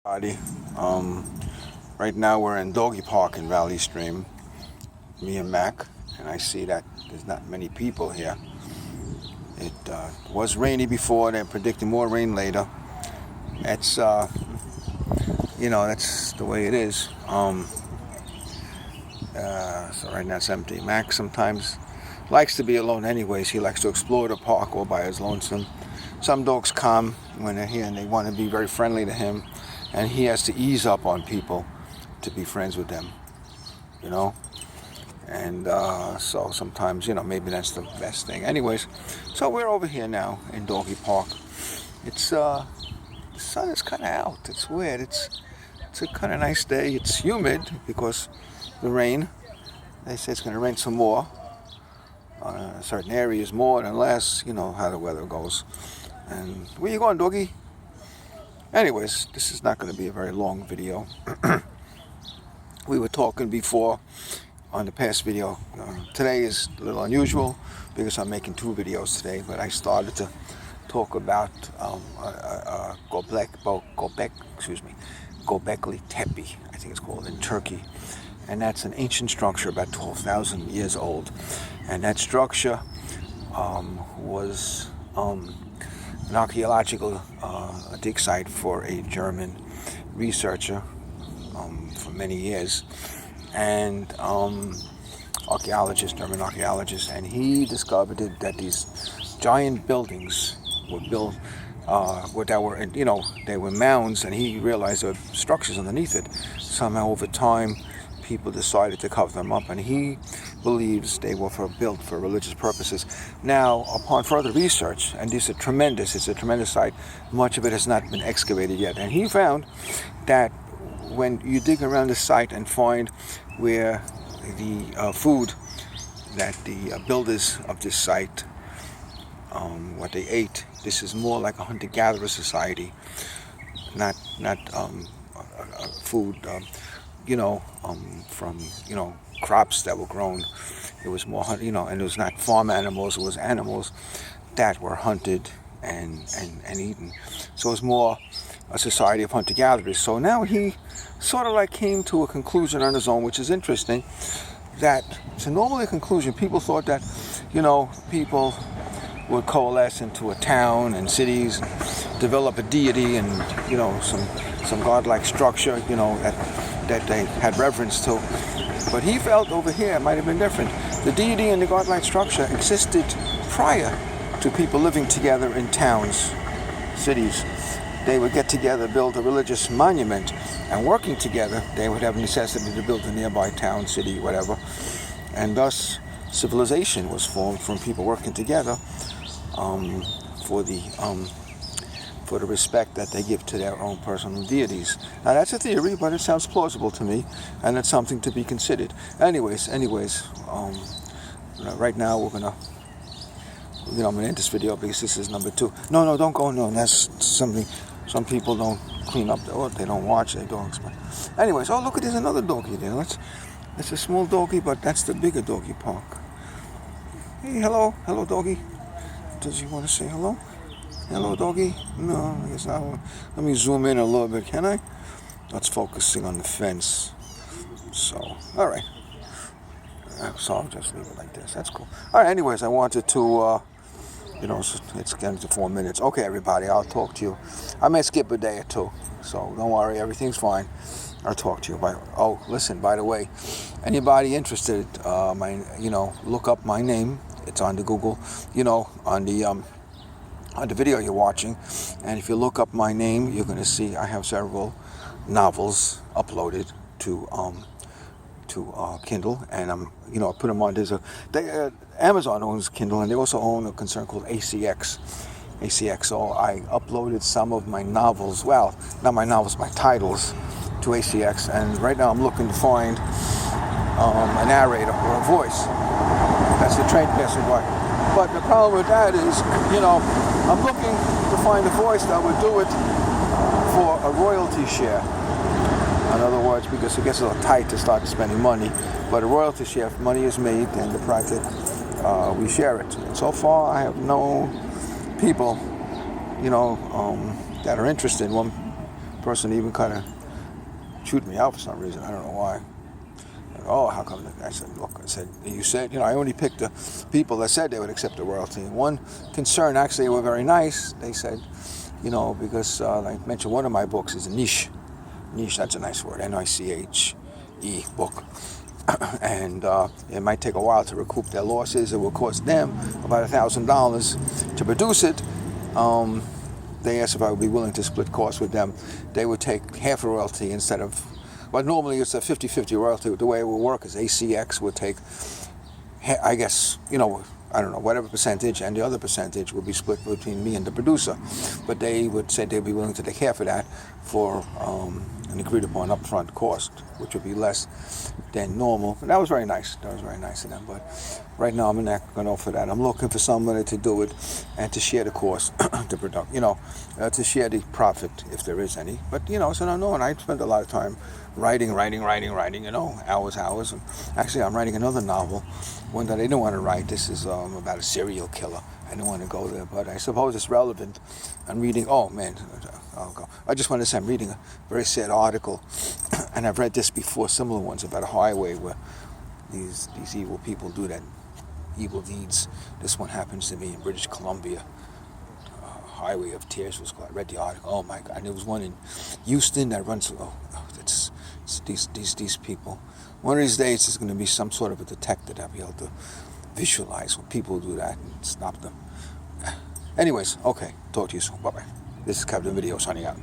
Everybody. Right now we're in Doggy Park in Valley Stream, me and Mac, and I see that there's not many people here. It was rainy before, they're predicting more rain later. That's, that's the way it is. So right now it's empty. Mac sometimes likes to be alone anyways. He likes to explore the park all by his lonesome. Some dogs come when they're here and they want to be very friendly to him. And he has to ease up on people to be friends with them, And so sometimes, maybe that's the best thing. Anyways, so we're over here now in Doggy Park. It's the sun is kind of out. It's weird. It's a kind of nice day. It's humid because the rain. They say it's going to rain some more. Certain areas more than less. You know how the weather goes. And where you going, Doggy? Anyways, this is not going to be a very long video. We were talking before on the past video. Today is a little unusual because I'm making two videos today, but I started to talk about Gobekli Tepe, I think it's called, in Turkey. And that's an ancient structure about 12,000 years old. And that structure was an archaeological dig site for a German researcher for many years, and German archaeologist, and he discovered that these giant buildings were built, they were mounds, and he realized there were structures underneath it. Somehow over time, people decided to cover them up, and he believes they were built for religious purposes. Now, upon further research, and it's a tremendous site, much of it has not been excavated yet, and he found that when you dig around the site and find where the food that the builders of this site, what they ate, this is more like a hunter-gatherer society, not food from crops that were grown. It was more and it was not farm animals, it was animals that were hunted and eaten. So it was more a society of hunter-gatherers. So now he sort of like came to a conclusion on his own, which is interesting, that it's normally a conclusion. People thought that, people would coalesce into a town and cities, and develop a deity and, some godlike structure, that they had reverence to. But he felt over here it might have been different. The deity and the godlike structure existed prior to people living together in towns, cities. They would get together, build a religious monument, and working together, they would have necessity to build a nearby town, city, whatever. And thus, civilization was formed from people working together for the respect that they give to their own personal deities. Now that's a theory, but it sounds plausible to me, and it's something to be considered. Anyways, right now we're gonna, I'm gonna end this video because this is number 2. No, don't go. No, that's something. Some people don't clean up they don't watch their dogs. But anyways, oh look, there's another doggy there. It's a small doggy, but that's the bigger doggy park. Hey, hello doggy. Does he want to say hello? Hello, doggy? No, I guess not. Let me zoom in a little bit, can I? That's focusing on the fence. So, all right. So I'll just leave it like this. That's cool. All right, anyways, I wanted to, it's getting to 4 minutes. Okay, everybody, I'll talk to you. I may skip a day or two, so don't worry, everything's fine. I'll talk to you. Listen, by the way, anybody interested, look up my name. It's on the Google, on the video you're watching, and if you look up my name, you're going to see I have several novels uploaded to Kindle, and I put them on. Amazon owns Kindle, and they also own a concern called ACX. So I uploaded some of my novels, well, not my novels, my titles, to ACX, and right now I'm looking to find a narrator or a voice. That's the trained passerby. But the problem with that is, I'm looking to find a voice that would do it for a royalty share. In other words, because it gets a little tight to start spending money, but a royalty share, if money is made, and the project, we share it. And so far, I have no people, that are interested. person even kind of chewed me out for some reason. I don't know why. Oh, how come? I said, look, I said, you said, I only picked the people that said they would accept the royalty. And one concern, actually, they were very nice. They said, because I mentioned one of my books is a niche. Niche, that's a nice word, Niche book. And it might take a while to recoup their losses. It will cost them about $1,000 to produce it. They asked if I would be willing to split costs with them. They would take half a royalty instead of, but normally it's a 50-50 royalty. The way it will work is ACX would take, I guess, I don't know, whatever percentage, and the other percentage would be split between me and the producer. But they would say they'd be willing to take half of that for an agreed upon upfront cost, which would be less than normal. And that was very nice. That was very nice of them. But right now I'm not going to offer that. I'm looking for somebody to do it and to share the cost, to product, to share the profit if there is any. But so I know, and I spent a lot of time writing, hours. And actually, I'm writing another novel, one that I didn't want to write. This is about a serial killer. I didn't want to go there, but I suppose it's relevant. I'm reading, I'll go. I just want to say I'm reading a very sad article, and I've read this before, similar ones, about a highway where these evil people do that evil deeds. This one happens to be in British Columbia. Highway of Tears was called. I read the article. Oh my God! And there was one in Houston that runs. It's these people. One of these days, there's going to be some sort of a detector that will be able to visualize when people do that and stop them. Anyways, okay. Talk to you soon. Bye bye. This is Captain Video signing out.